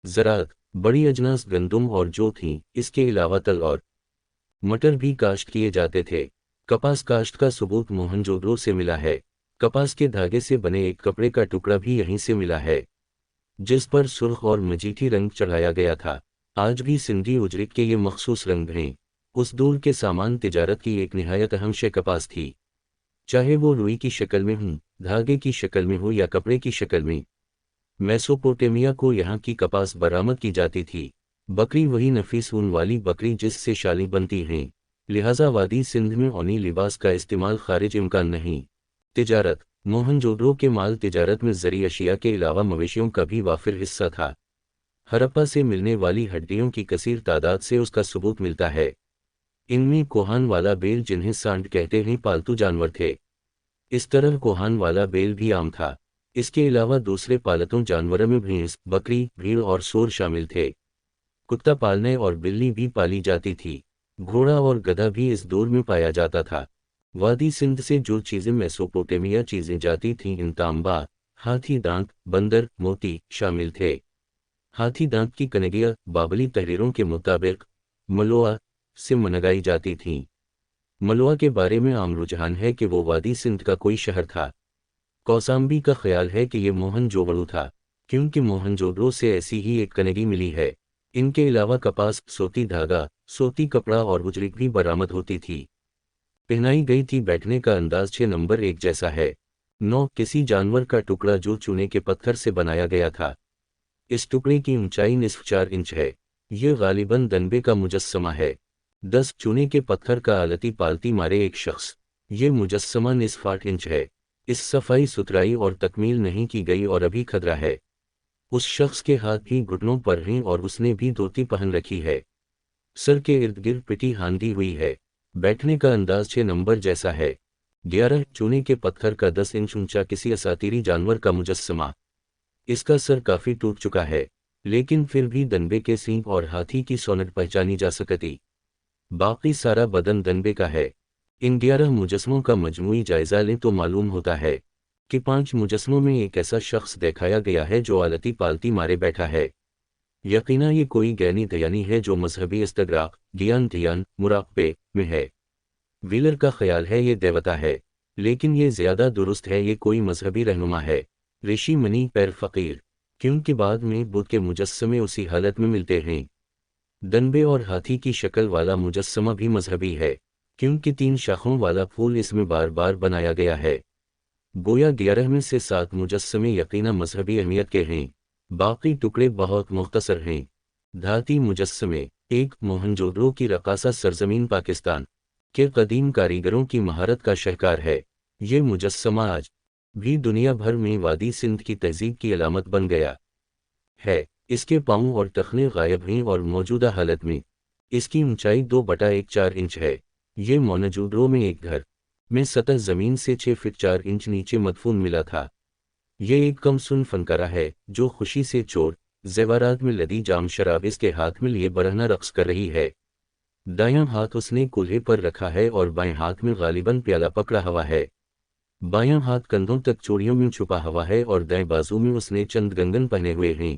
زراعت، بڑی اجناس گندم اور جو تھیں، اس کے علاوہ تل اور مٹر بھی کاشت کیے جاتے تھے۔ کپاس کاشت کا ثبوت موہن جودڑو سے ملا ہے۔ کپاس کے دھاگے سے بنے ایک کپڑے کا ٹکڑا بھی یہیں سے ملا ہے، جس پر سرخ اور مجیٹھی رنگ چڑھایا گیا تھا۔ آج بھی سندھی اجرت کے یہ مخصوص رنگ ہیں۔ اس دور کے سامان تجارت کی ایک نہایت اہم شے کپاس تھی، چاہے وہ روئی کی شکل میں ہوں، دھاگے کی شکل میں ہو یا کپڑے کی شکل میں۔ میسوپوٹیمیا کو یہاں کی کپاس برآمد کی جاتی تھی۔ بکری وہی نفیس اون والی بکری جس سے شالی بنتی ہیں، لہٰذا وادی سندھ میں اونی لباس کا استعمال خارج امکان نہیں۔ تجارت، موہن جودڑو کے مال تجارت میں زرعی اشیاء کے علاوہ مویشیوں کا بھی وافر حصہ تھا۔ ہرپا سے ملنے والی ہڈیوں کی کثیر تعداد سے اس کا ثبوت ملتا ہے۔ ان میں کوہان والا بیل جنہیں سانڈ کہتے ہیں پالتو جانور تھے۔ اس طرح کوہان والا بیل بھی عام تھا۔ اس کے علاوہ دوسرے پالتو جانوروں میں بھینس، بکری، بھیڑ اور سور شامل تھے۔ کتا پالنے اور بلی بھی پالی جاتی تھی۔ گھوڑا اور گدھا بھی اس دور میں پایا جاتا تھا۔ وادی سندھ سے جو چیزیں میسوپوٹیمیا چیزیں جاتی تھیں ان تانبا، ہاتھی دانت، بندر، موتی شامل تھے۔ ہاتھی دانت کی کنگیاں بابلی تحریروں کے مطابق ملوہ سے منگائی جاتی تھیں۔ ملوہ کے بارے میں عام رجحان ہے کہ وہ وادی سندھ کا کوئی شہر تھا۔ کوسامبی کا خیال ہے کہ یہ موہن جودڑو تھا، کیونکہ موہن جودڑو سے ایسی ہی ایک کنگی ملی ہے۔ ان کے علاوہ کپاس، سوتی دھاگا، سوتی کپڑا اور اجرت بھی برآمد ہوتی تھی۔ پہنائی گئی تھی بیٹھنے کا انداز 6 نمبر 1 جیسا ہے۔ 9 کسی جانور کا ٹکڑا جو چونے کے پتھر سے بنایا گیا تھا۔ اس ٹکڑے کی اونچائی نصف 4 انچ ہے۔ یہ غالباً دنبے کا مجسمہ ہے۔ 10 چونے کے پتھر کا آلتی پالتی مارے ایک شخص۔ یہ مجسمہ نصف 8 انچ ہے۔ اس صفائی ستھرائی اور تکمیل نہیں کی گئی اور ابھی کھدرا ہے۔ اس شخص کے ہاتھ بھی گھٹنوں پر ہیں اور اس نے بھی دھوتی پہن رکھی ہے۔ سر کے ارد گرد پٹی ہاندی ہوئی ہے۔ بیٹھنے کا انداز 6 نمبر جیسا ہے۔ 11 چونے کے پتھر کا 10 انچ اونچا کسی اساطیری جانور کا مجسمہ۔ اس کا سر کافی ٹوٹ چکا ہے، لیکن پھر بھی دنبے کے سینگ اور ہاتھی کی سونٹ پہچانی جا سکتی۔ باقی سارا بدن دنبے کا ہے۔ ان 11 مجسموں کا مجموعی جائزہ لیں تو معلوم ہوتا ہے کہ 5 مجسموں میں ایک ایسا شخص دکھایا گیا ہے جو آلتی پالتی مارے بیٹھا ہے۔ یقیناً یہ کوئی گینی دیانی ہے جو مذہبی استغراق، گیان دھیان، مراقبے میں ہے۔ ویلر کا خیال ہے یہ دیوتا ہے، لیکن یہ زیادہ درست ہے، یہ کوئی مذہبی رہنما ہے۔ رشی منی پیر فقیر، کیونکہ بعد میں بدھ کے مجسمے اسی حالت میں ملتے ہیں۔ دنبے اور ہاتھی کی شکل والا مجسمہ بھی مذہبی ہے، کیونکہ 3 شاخوں والا پھول اس میں بار بار بنایا گیا ہے۔ گویا 11 میں سے 7 مجسمے یقیناً مذہبی اہمیت کے ہیں، باقی ٹکڑے بہت مختصر ہیں۔ دھاتی مجسمے، ایک موہنجودڑو کی رقاصہ سرزمین پاکستان کے قدیم کاریگروں کی مہارت کا شاہکار ہے۔ یہ مجسمہ آج بھی دنیا بھر میں وادی سندھ کی تہذیب کی علامت بن گیا ہے۔ اس کے پاؤں اور ٹخنے غائب ہیں اور موجودہ حالت میں اس کی اونچائی 2/4 انچ ہے۔ یہ موہنجودڑو میں ایک گھر میں سطح زمین سے 6 فٹ 4 انچ نیچے مدفون ملا تھا۔ یہ ایک کم سن فنکارہ ہے جو خوشی سے چور زیورات میں لدی جام شراب اس کے ہاتھ میں لیے برہنہ رقص کر رہی ہے۔ دایاں ہاتھ اس نے کولہے پر رکھا ہے اور بائیں ہاتھ میں غالباً پیالہ پکڑا ہوا ہے۔ بایاں ہاتھ کندھوں تک چوڑیوں میں چھپا ہوا ہے اور دائیں بازو میں اس نے چند گنگن پہنے ہوئے ہیں۔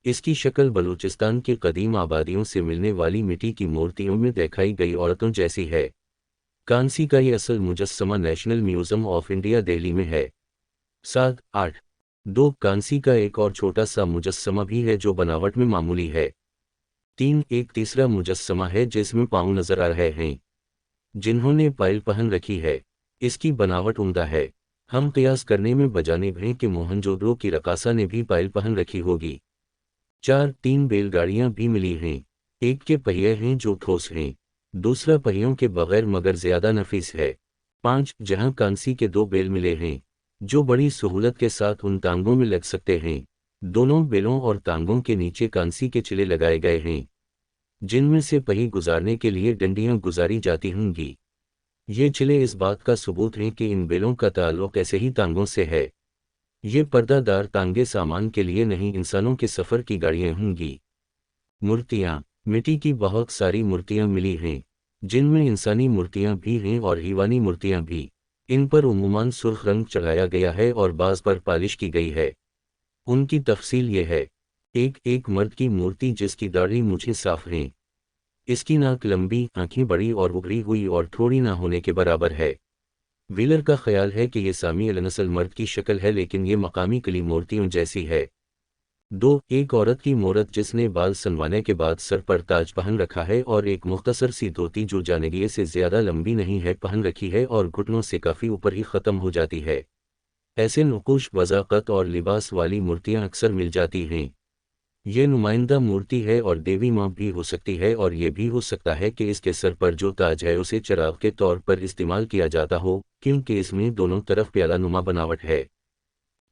اس کی شکل بلوچستان کی قدیم آبادیوں سے ملنے والی مٹی کی مورتیوں میں دکھائی گئی عورتوں جیسی ہے۔ کانسی کا یہ اصل مجسمہ national museum of India Delhi میں ہے۔ 7/8 2 کانسی کا ایک اور چھوٹا سا مجسمہ بھی ہے جو بناوٹ میں معمولی ہے۔ 3 ایک تیسرا مجسمہ ہے جس میں پاؤں نظر آ رہے ہیں جنہوں نے پائل پہن رکھی ہے۔ اس کی بناوٹ عمدہ ہے، ہم قیاس کرنے میں بجانب ہیں کہ موہنجودڑو کی رقاصہ نے بھی پائل پہن رکھی ہوگی۔ 4 3 بیل گاڑیاں بھی ملی ہیں، ایک کے پہیے ہیں جو ٹھوس ہیں، دوسرا پہیوں کے بغیر مگر زیادہ نفیس ہے۔ 5 جہاں کانسی کے 2 بیل ملے ہیں جو بڑی سہولت کے ساتھ ان ٹانگوں میں لگ سکتے ہیں، دونوں بیلوں اور ٹانگوں کے نیچے کانسی کے چلے لگائے گئے ہیں جن میں سے پہی گزارنے کے لیے ڈنڈیاں گزاری جاتی ہوں گی۔ یہ چلے اس بات کا ثبوت ہیں کہ ان بیلوں کا تعلق ایسے ہی ٹانگوں سے ہے۔ یہ پردہ دار ٹانگیں سامان کے لیے نہیں، انسانوں کے سفر کی گاڑیاں ہوں گی۔ مورتیاں، مٹی کی بہت ساری مورتیاں ملی ہیں جن میں انسانی مورتیاں بھی ہیں اور حیوانی مورتیاں بھی۔ ان پر عموماً سرخ رنگ چڑھایا گیا ہے اور بعض پر پالش کی گئی ہے۔ ان کی تفصیل یہ ہے: ایک مرد کی مورتی جس کی داڑھی مونچھیں صاف ہیں، اس کی ناک لمبی، آنکھیں بڑی اور ابھری ہوئی اور تھوڑی نہ ہونے کے برابر ہے۔ ویلر کا خیال ہے کہ یہ سامی النسل مرد کی شکل ہے لیکن یہ مقامی کلی مورتیوں جیسی ہے۔ 2 ایک عورت کی مورت جس نے بال سنوانے کے بعد سر پر تاج پہن رکھا ہے اور ایک مختصر سی دھوتی جو جانگیے سے زیادہ لمبی نہیں ہے پہن رکھی ہے اور گھٹنوں سے کافی اوپر ہی ختم ہو جاتی ہے۔ ایسے نقوش، وضاقت اور لباس والی مورتیاں اکثر مل جاتی ہیں۔ یہ نمائندہ مورتی ہے اور دیوی ماں بھی ہو سکتی ہے، اور یہ بھی ہو سکتا ہے کہ اس کے سر پر جو تاج ہے اسے چراغ کے طور پر استعمال کیا جاتا ہو کیونکہ اس میں دونوں طرف پیالہ نما بناوٹ ہے۔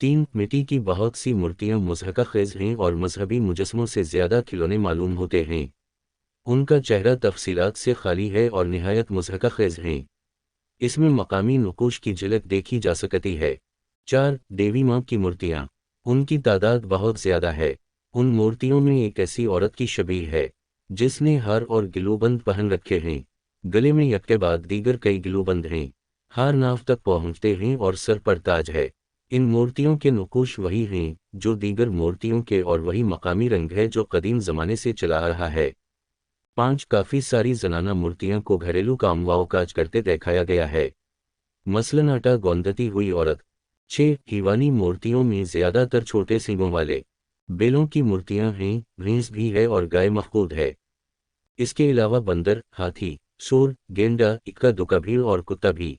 3 مٹی کی بہت سی مورتیاں مضحکہ خیز ہیں اور مذہبی مجسموں سے زیادہ کھلونے معلوم ہوتے ہیں۔ ان کا چہرہ تفصیلات سے خالی ہے اور نہایت مضحکہ خیز ہیں۔ اس میں مقامی نقوش کی جھلک دیکھی جا سکتی ہے۔ 4 دیوی ماں کی مورتیاں، ان کی تعداد بہت زیادہ ہے۔ ان مورتیوں میں ایک ایسی عورت کی شبیہ ہے جس نے ہار اور گلوبند پہن رکھے ہیں، گلے میں یک کے بعد دیگر کئی گلوبند ہیں، ہار ناف تک پہنچتے ہیں اور سر پر تاج ہے۔ ان مورتیوں کے نقوش وہی ہیں جو دیگر مورتیوں کے اور وہی مقامی رنگ ہے جو قدیم زمانے سے چلا آ رہا ہے۔ 5 کافی ساری زنانہ مورتیاں کو گھریلو کام و کاج کرتے دکھایا گیا ہے، مثلاً آٹا گوندتی ہوئی عورت۔ 6 حیوانی مورتیوں میں زیادہ تر چھوٹے سینگوں والے بیلوں کی مورتیاں ہیں، بھینس بھی ہے اور گائے مفقود ہے۔ اس کے علاوہ بندر، ہاتھی، سور، گینڈا، اکا دکا بھیڑ اور کتا بھی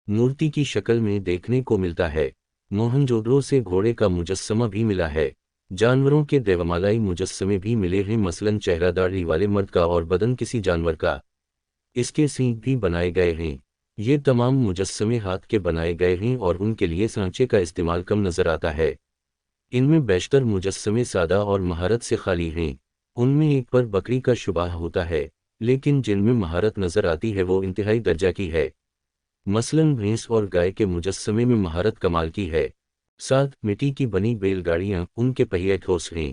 مورتی کی شکل میں دیکھنے کو ملتا ہے۔ موہنجودڑو سے گھوڑے کا مجسمہ بھی ملا ہے۔ جانوروں کے دیومالائی مجسمے بھی ملے ہیں، مثلاً چہرہ داڑھی والے مرد کا اور بدن کسی جانور کا۔ اس کے سینگ بھی بنائے گئے ہیں۔ یہ تمام مجسمے ہاتھ کے بنائے گئے ہیں اور ان کے لیے سانچے کا استعمال کم نظر آتا ہے۔ ان میں بیشتر مجسمے سادہ اور مہارت سے خالی ہیں، ان میں ایک پر بکری کا شبہ ہوتا ہے لیکن جن میں مہارت نظر آتی ہے وہ انتہائی درجہ کی ہے، مثلاً بھینس اور گائے کے مجسمے میں مہارت کمال کی ہے۔ 7 مٹی کی بنی بیل گاڑیاں، ان کے پہیے ٹھوس ہیں،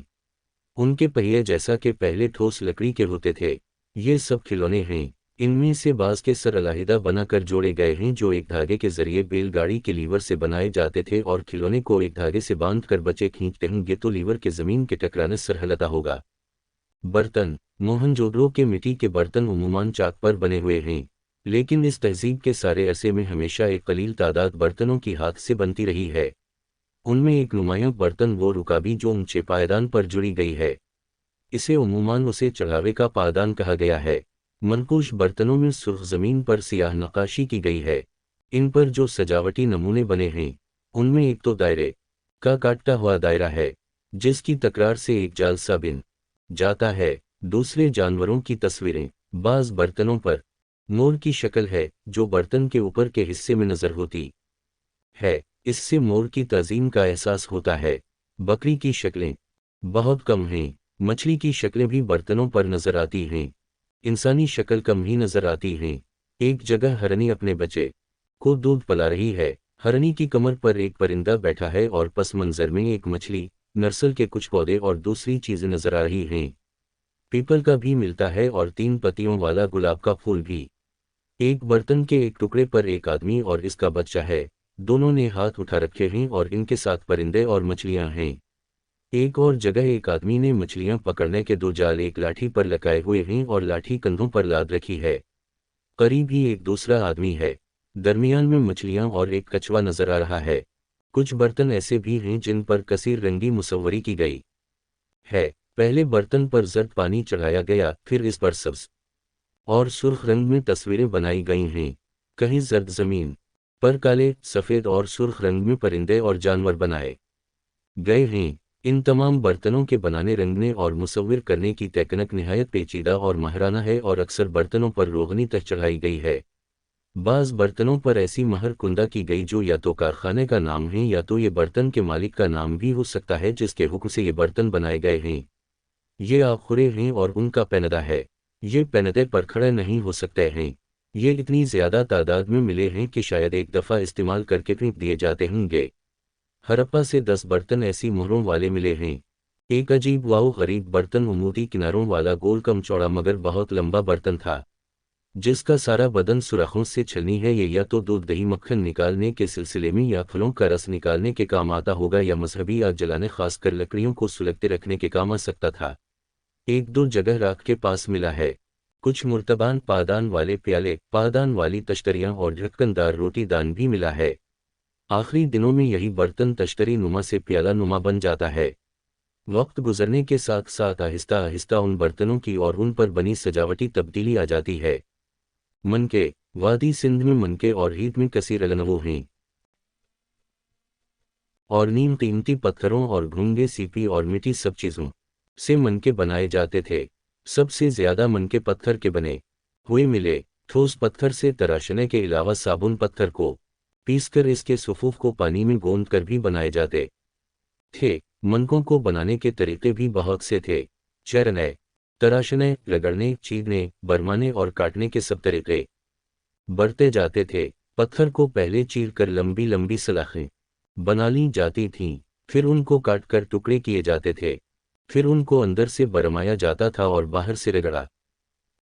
ان کے پہیے جیسا کہ پہلے ٹھوس لکڑی کے ہوتے تھے۔ یہ سب کھلونے ہیں، ان میں سے بعض کے سر علیحدہ بنا کر جوڑے گئے ہیں جو ایک دھاگے کے ذریعے بیل گاڑی کے لیور سے بنائے جاتے تھے، اور کھلونے کو ایک دھاگے سے باندھ کر بچے کھینچتے ہوں گے تو لیور کے زمین کے ٹکرانے سے ہلتا ہوگا۔ برتن، موہنجودڑو کے مٹی کے برتن عموماً چاک پر بنے ہوئے ہیں، लेकिन इस तहजीब के सारे अरसे में हमेशा एक कलील तादाद बर्तनों की हाथ से बनती रही है। उनमें एक नुमायां बर्तन वो रुकाबी जो ऊंचे पायदान पर जुड़ी गई है। इसे उमूमन उसे चढ़ावे का पायदान कहा गया है। मनकूश बर्तनों में सुर्ख ज़मीन पर सियाह नक्काशी की गई है। इन पर जो सजावटी नमूने बने हैं उनमें एक तो दायरे का काटता हुआ दायरा है जिसकी तकरार से एक जाल सा बिन जाता है। दूसरे जानवरों की तस्वीरें। बाज़ बर्तनों पर मोर की शक्ल है जो बर्तन के ऊपर के हिस्से में नज़र होती है। इससे मोर की तज़ीम का एहसास होता है। बकरी की शक्लें बहुत कम हैं। मछली की शक्लें भी बर्तनों पर नज़र आती हैं। इंसानी शक्ल कम ही नज़र आती हैं। एक जगह हरनी अपने बच्चे को दूध पिला रही है। हरनी की कमर पर एक परिंदा बैठा है और पस मंज़र में एक मछली, नर्सल के कुछ पौधे और दूसरी चीज़ें नज़र आ रही हैं। पीपल का भी मिलता है और 3 पत्तियों वाला गुलाब का फूल भी। एक बर्तन के एक टुकड़े पर एक आदमी और इसका बच्चा है। दोनों ने हाथ उठा रखे हैं और इनके साथ परिंदे और मछलियां हैं। एक और जगह एक आदमी ने मछलियां पकड़ने के 2 जाल एक लाठी पर लटकाए हुए हैं और लाठी कंधों पर लाद रखी है। करीब ही एक दूसरा आदमी है। दरमियान में मछलियां और एक कछुआ नजर आ रहा है। कुछ बर्तन ऐसे भी हैं जिन पर कसीर रंगी मुसव्वरी की गई है। पहले बर्तन पर जर्द पानी चढ़ाया गया, फिर इस पर सब्ज और सुर्ख रंग में तस्वीरें बनाई गई हैं। कहीं जर्द ज़मीन पर काले, सफ़ेद और सुर्ख रंग में परिंदे और जानवर बनाए गए हैं। इन तमाम बर्तनों के बनाने, रंगने और मुसव्विर करने की तकनीक निहायत पेचीदा और माहिराना है और अक्सर बर्तनों पर रोगनी तक चढ़ाई गई है। बाज़ बर्तनों पर ऐसी महर कुंदा की गई जो या तो कारखाने का नाम है या तो ये बर्तन के मालिक का नाम भी हो सकता है जिसके हुक्म से ये बर्तन बनाए गए हैं। ये आखुरे हैं और उनका पैनदा है। ये पैनदे पर खड़े नहीं हो सकते हैं। ये इतनी ज़्यादा तादाद में मिले हैं कि शायद एक दफ़ा इस्तेमाल करके फेंक दिए जाते होंगे। हड़प्पा से 10 बर्तन ऐसी मोहरों वाले मिले हैं। एक अजीब वाओ गरीब बर्तन उमूदी किनारों वाला गोल कम चौड़ा मगर बहुत लंबा बर्तन था जिसका सारा बदन सुराखों से छलनी है। ये या तो दूध दही मक्खन निकालने के सिलसिले में या फलों का रस निकालने के काम आता होगा या मजहबी आग जलाने, खासकर लकड़ियों को सुलगते रखने के काम आ सकता था। 1-2 जगह राख के पास मिला है। कुछ मुर्तबान पादान वाले प्याले, पादान वाली तश्तरियां और ढक्कनदार रोटी दान भी मिला है। आखिरी दिनों में यही बर्तन तश्तरी नुमा से प्याला नुमा बन जाता है। वक्त गुजरने के साथ साथ आहिस्ता आहिस्ता उन बर्तनों की और उन पर बनी सजावटी तब्दीली आ जाती है। मनके। वादी सिंध में मनके और हीत में कसीर अलनवो हैं और नीम कीमती पत्थरों और घुंगे सीपी और मिट्टी सब चीज़ों से मनके बनाए जाते थे। सबसे ज़्यादा मनके पत्थर के बने हुए मिले। ठोस पत्थर से तराशने के अलावा साबुन पत्थर को पीसकर इसके सुफूफ को पानी में गोंद कर भी बनाए जाते थे। मनकों को बनाने के तरीके भी बहुत से थे। चरने, तराशने, रगड़ने, चीरने, बरमाने और काटने के सब तरीके बरते जाते थे। पत्थर को पहले चीर कर लंबी लंबी सलाखें बना ली जाती थीं, फिर उनको काट कर टुकड़े किए जाते थे, फिर उनको अंदर से बरमाया जाता था और बाहर से रगड़ा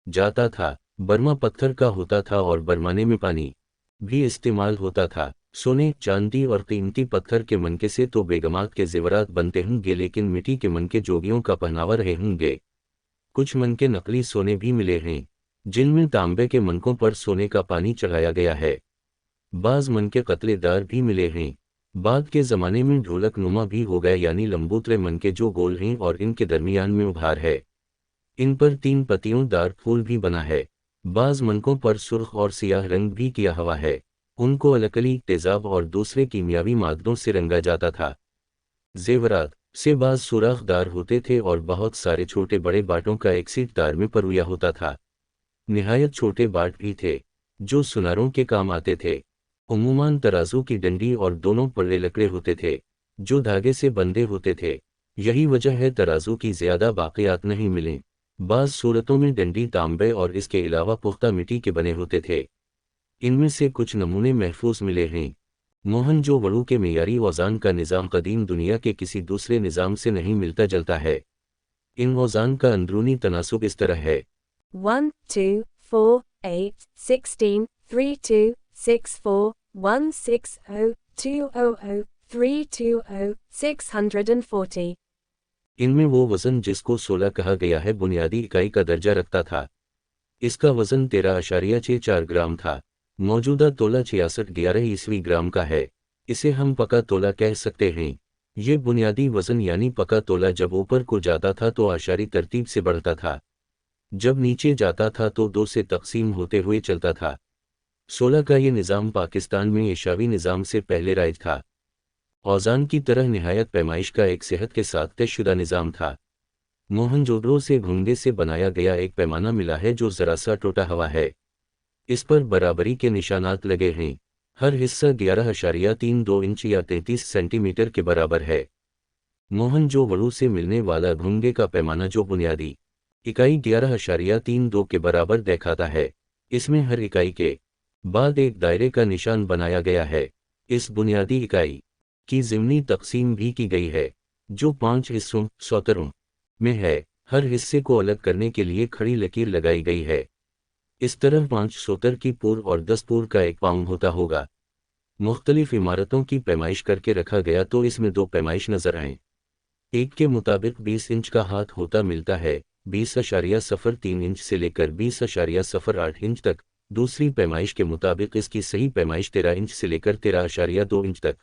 जाता था। बर्मा पत्थर का होता था और बरमाने में पानी भी इस्तेमाल होता था। सोने, चांदी और कीमती पत्थर के मनके से तो बेगमात के जेवरात बनते होंगे, लेकिन मिट्टी के मनके जोगियों का पहनावा रहे होंगे। कुछ मनके नकली सोने भी मिले हैं जिनमें तांबे के मनकों पर सोने का पानी चढ़ाया गया है। बाज़ मनके कतलेदार भी मिले हैं। बाद के ज़माने में ढोलक नुमा भी हो गए, यानी लंबूतरे मनके जो गोल हैं और इनके दरमियान में उभार है। इन पर 3 पत्तियों दार फूल भी बना है। बाज़ मनकों पर सुर्ख और सियाह रंग भी किया हुआ है। उनको अलकली, तेजाब और दूसरे कीमियावी मादों से रंगा जाता था। जेवरात से बाज़ सुराखदार होते थे और बहुत सारे छोटे बड़े बाटों का एक सीट तार में परोया होता था। निहायत छोटे बाट भी थे जो सुनारों के काम आते थे। उमूमन तराजू की डंडी और दोनों पल्ले लकड़े होते थे जो धागे से बंधे होते थे। यही वजह है तराजू की ज़्यादा बाक़ियात नहीं मिले। बाज़ सूरतों में डंडी तांबे और इसके अलावा पुख्ता मिट्टी के बने होते थे। इनमें से कुछ नमूने महफूज मिले हैं। मोहनजोदड़ो के मेयारी औज़ान का निज़ाम कदीम दुनिया के किसी दूसरे निज़ाम से नहीं मिलता जुलता है। इन औज़ान का अंदरूनी तनासुब इस तरह है: 1, 2, 4, 8, 16, 3, 2, 6, 4, 1, 6, 0, 2, 0, 3, 2, 0, 640। इनमें वो वज़न जिसको 16 कहा गया है बुनियादी इकाई का दर्जा रखता था। اس کا وزن 13.64 گرام تھا۔ موجودہ تولہ 6611 گرام کا ہے۔ اسے ہم پکا تولہ کہہ سکتے ہیں۔ یہ بنیادی وزن یعنی پکا تولہ جب اوپر کو جاتا تھا تو اعشاری ترتیب سے بڑھتا تھا، جب نیچے جاتا تھا تو 2 سے تقسیم ہوتے ہوئے چلتا تھا۔ 16 کا یہ نظام پاکستان میں ایشاوی نظام سے پہلے رائج تھا۔ اوزان کی طرح نہایت پیمائش کا ایک صحت کے ساتھ طے شدہ نظام تھا۔ موہنجودڑو سے گھونگے سے بنایا گیا ایک پیمانہ ملا ہے جو ذرا سا ٹوٹا ہوا ہے۔ اس پر برابری کے نشانات لگے ہیں۔ ہر حصہ 11.32 انچ یا 33 سینٹی میٹر کے برابر ہے۔ موہنجودڑو سے ملنے والا گھونگے کا پیمانہ جو بنیادی اکائی 11.32 کے برابر دکھاتا ہے، اس میں ہر اکائی کے بعد ایک دائرے کا نشان بنایا گیا ہے۔ اس بنیادی اکائی کی ضمنی تقسیم بھی کی گئی ہے، جو 5 حصوں سوتروں میں ہے۔ ہر حصے کو الگ کرنے کے لیے کھڑی لکیر لگائی گئی ہے۔ اس طرح 5 سوتر کی پور اور 10 پور کا ایک پاؤں ہوتا ہوگا۔ مختلف عمارتوں کی پیمائش کر کے رکھا گیا تو اس میں 2 پیمائش نظر آئیں۔ ایک کے مطابق 20 انچ کا ہاتھ ہوتا ملتا ہے، 20.03 انچ سے لے کر 20.08 انچ تک۔ دوسری پیمائش کے مطابق اس کی صحیح پیمائش 13 انچ سے لے کر 13.2 انچ تک۔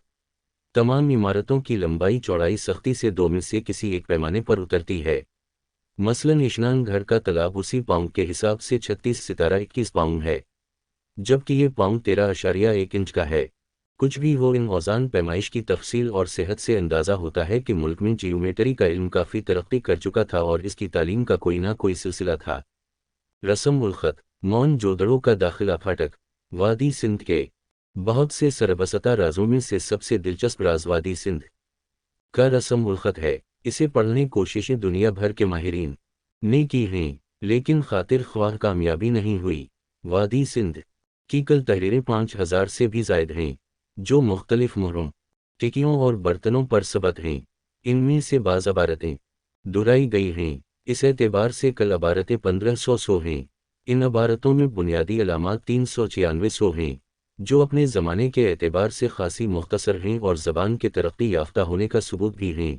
تمام عمارتوں کی لمبائی چوڑائی سختی سے 2 میں سے کسی ایک پیمانے پر اترتی ہے۔ مثلاً اشنان گھر کا تالاب اسی پاؤں کے حساب سے 36.21 پاؤں ہے، جبکہ یہ پاؤں 13.1 انچ کا ہے۔ کچھ بھی ہو، ان اوزان پیمائش کی تفصیل اور صحت سے اندازہ ہوتا ہے کہ ملک میں جیومیٹری کا علم کافی ترقی کر چکا تھا اور اس کی تعلیم کا کوئی نہ کوئی سلسلہ تھا۔ رسم الخط موہنجودڑو کا داخلہ پھاٹک۔ وادی سندھ کے بہت سے سربستہ رازوں میں سے سب سے دلچسپ راز وادی سندھ کا رسم الخط ہے۔ اسے پڑھنے کوششیں دنیا بھر کے ماہرین نے کی ہیں، لیکن خاطر خواہ کامیابی نہیں ہوئی۔ وادی سندھ کی کل تحریریں 5000 سے بھی زائد ہیں، جو مختلف مہروں، ٹکیوں اور برتنوں پر ثبت ہیں۔ ان میں سے بعض عبارتیں دہرائی گئی ہیں۔ اس اعتبار سے کل عبارتیں 1500 ہیں۔ ان عبارتوں میں بنیادی علامات 396 ہیں، جو اپنے زمانے کے اعتبار سے خاصی مختصر ہیں اور زبان کے ترقی یافتہ ہونے کا ثبوت بھی ہیں۔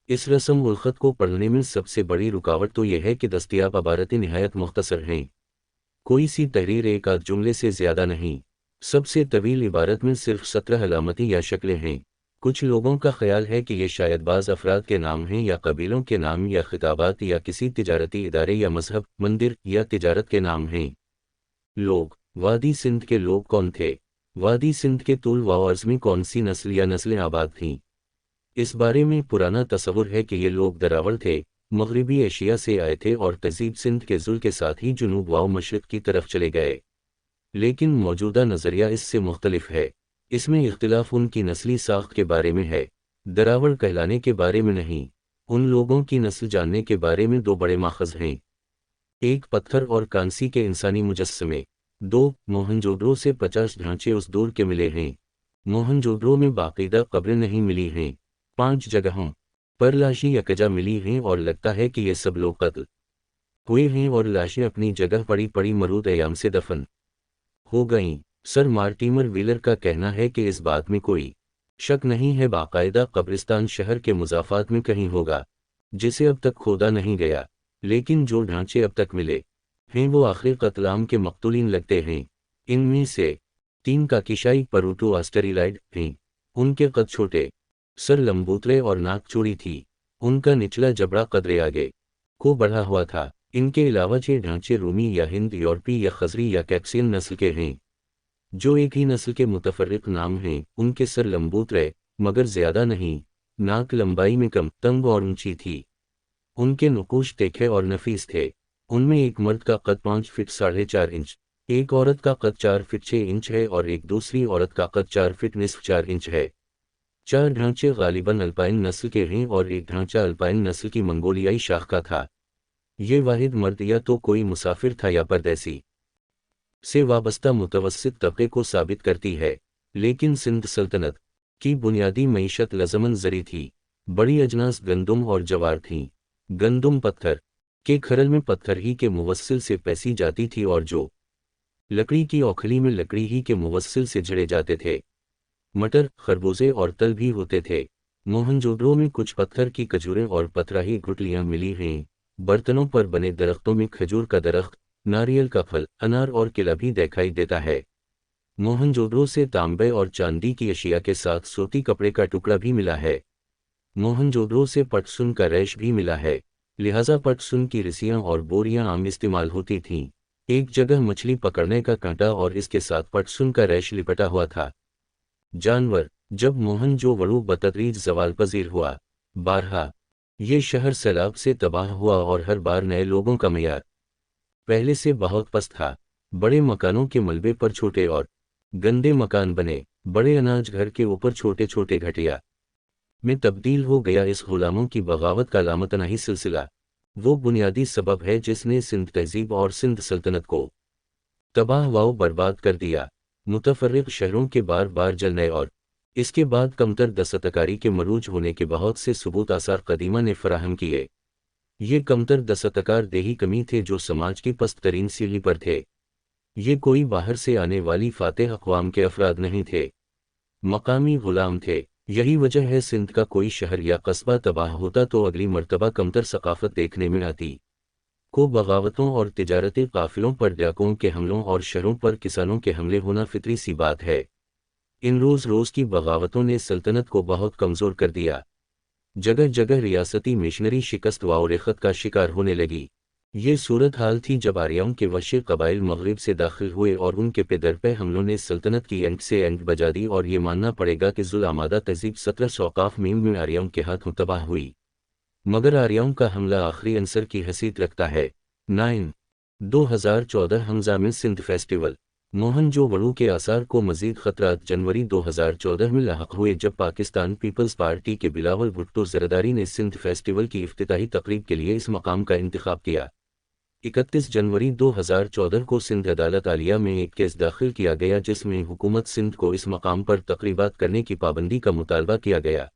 اس رسم الخط کو پڑھنے میں سب سے بڑی رکاوٹ تو یہ ہے کہ دستیاب عبارتیں نہایت مختصر ہیں۔ کوئی سی تحریر ایک آدھ جملے سے زیادہ نہیں۔ سب سے طویل عبارت میں صرف 17 علامتیں یا شکلیں ہیں۔ کچھ لوگوں کا خیال ہے کہ یہ شاید بعض افراد کے نام ہیں یا قبیلوں کے نام یا خطابات یا کسی تجارتی ادارے یا مذہب، مندر یا تجارت کے نام ہیں۔ لوگ وادی سندھ کے لوگ کون تھے؟ وادی سندھ کے طول و عرض میں کون سی نسل یا نسلیں آباد تھیں؟ اس بارے میں پرانا تصور ہے کہ یہ لوگ دراوڑ تھے، مغربی ایشیا سے آئے تھے اور تہذیب سندھ کے ذل کے ساتھ ہی جنوب و مشرق کی طرف چلے گئے۔ لیکن موجودہ نظریہ اس سے مختلف ہے۔ اس میں اختلاف ان کی نسلی ساخت کے بارے میں ہے، دراوڑ کہلانے کے بارے میں نہیں۔ ان لوگوں کی نسل جاننے کے بارے میں 2 بڑے ماخذ ہیں۔ ایک پتھر اور کانسی کے انسانی مجسمے۔ 2 موہنجودڑو سے 50 ڈھانچے اس دور کے ملے ہیں۔ موہنجودڑو میں باقاعدہ قبریں نہیں ملی ہیں۔ 5 جگہوں پر لاشیں یکجا ملی ہیں اور لگتا ہے کہ یہ سب لوگ قتل ہوئے ہیں اور لاشیں اپنی جگہ پڑی مرود ایام سے دفن ہو گئیں۔ سر مارٹیمر ویلر کا کہنا ہے کہ اس بات میں کوئی شک نہیں ہے باقاعدہ قبرستان شہر کے مضافات میں کہیں ہوگا، جسے اب تک کھودا نہیں گیا، لیکن جو ڈھانچے اب تک ملے ہیں وہ آخری قتل عام کے مقتولین لگتے ہیں۔ ان میں سے 3 کا کشائی پروٹو آسٹریلائڈ ہیں۔ ان کے قد چھوٹے، سر لمبوترے اور ناک چوڑی تھی۔ ان کا نچلا جبڑا قدرے آگے کو بڑھا ہوا تھا۔ ان کے علاوہ 6 ڈھانچے رومی یا ہند یورپی یا خزری یا کیکسین نسل کے ہیں، جو ایک ہی نسل کے متفرق نام ہیں۔ ان کے سر لمبوترے مگر زیادہ نہیں، ناک لمبائی میں کم، تنگ اور اونچی تھی۔ ان کے نقوش تیکھے اور نفیس تھے۔ ان میں ایک مرد کا قد 5 فٹ 4.5 انچ، ایک عورت کا قد 4 فٹ 6 انچ ہے اور ایک دوسری عورت کا قد 4 فٹ نصف 4 انچ ہے۔ 4 ڈھانچے غالباً الپائن نسل کے ہیں اور ایک ڈھانچہ الپائن نسل کی منگولیائی شاخ کا تھا۔ یہ واحد مرد یا تو کوئی مسافر تھا یا پردیسی سے وابستہ متوسط طبقے کو ثابت کرتی ہے، لیکن سندھ سلطنت کی بنیادی معیشت لازماً زرعی تھی۔ بڑی اجناس گندم اور جوار تھیں۔ گندم پتھر کے کھرل میں پتھر ہی کے موصل سے پیسی جاتی تھی اور جو لکڑی کی اوکھلی میں لکڑی ہی کے موصل سے جڑے جاتے تھے۔ مٹر، خربوزے اور تل بھی ہوتے تھے۔ موہنجودڑو میں کچھ پتھر کی کھجوریں اور پتھراہی گٹلیاں ملی ہیں۔ برتنوں پر بنے درختوں میں کھجور کا درخت، नारियल का फल, अनार और केला भी दिखाई देता है। मोहनजोदड़ो से तांबे और चांदी की अशिया के साथ सूती कपड़े का टुकड़ा भी मिला है। मोहनजोदड़ो से पटसुन का रेश भी मिला है, लिहाजा पटसुन की रस्सियां और बोरियां आम इस्तेमाल होती थीं। एक जगह मछली पकड़ने का कांटा और इसके साथ पटसुन का रेश लिपटा हुआ था। जानवर, जब मोहनजोदड़ो बतदरीज जवाल पजीर हुआ, 12 ये शहर सैलाब से तबाह हुआ और हर बार नए लोगों का मयार पहले से बहुत पस्त था। बड़े मकानों के मलबे पर छोटे और गंदे मकान बने, बड़े अनाज घर के ऊपर छोटे छोटे घटिया में तब्दील हो गया। इस गुलामों की बगावत का लामतनाही सिलसिला वो बुनियादी सबब है जिसने सिंध तहजीब और सिंध सल्तनत को तबाह व बर्बाद कर दिया। मुतफर्रिक शहरों के बार बार जलने और इसके बाद कमतर दस्तकारी के मरूज होने के बहुत से सबूत आसार कदीमा ने फराहम किए। ये कमतर दस्तकार देही कमी थे जो समाज की पस्त तरीन सीढ़ी पर थे। ये कोई बाहर से आने वाली फातेह अक़वाम के अफराद नहीं थे, मकामी गुलाम थे। यही वजह है सिंध का कोई शहर या कस्बा तबाह होता तो अगली मर्तबा कमतर सकाफत देखने में आती। को बगावतों और तिजारती काफिलों पर डाकुओं के हमलों और शहरों पर किसानों के हमले होना फितरी सी बात है। इन रोज़ रोज़ की बगावतों ने सल्तनत को बहुत कमज़ोर कर दिया। जगह जगह रियासती मिशनरी शिकस्त व रेखत का शिकार होने लगी। ये सूरत हाल थी जब आर्याओं के वशी कबाइल मगरिब से दाखिल हुए और उनके पेदर पे हमलों ने सल्तनत की एंड से एंड बजा दी। और ये मानना पड़ेगा कि जुल्मादा तहजीब 1700 में आर्याओं के हाथों तबाह हुई, मगर आर्याओं का हमला आखिरी अंसर की हैसियत रखता है। 2014 हमजा में सिंध फेस्टिवल। मोहनजोदड़ो के आसार को मजीद खतरात जनवरी 2014 में लाहक हुए जब पाकिस्तान पीपल्स पार्टी के बिलावल भुट्टो जरदारी ने सिंध फेस्टिवल की इफ्तिताही तकरीब के लिए इस मकाम का इंतखाब किया। 31 जनवरी 2014 को सिंध अदालत आलिया में एक केस दाखिल किया गया जिसमें हुकूमत सिंध को इस मकाम पर तकरीबात करने की पाबंदी का मुतालबा किया गया।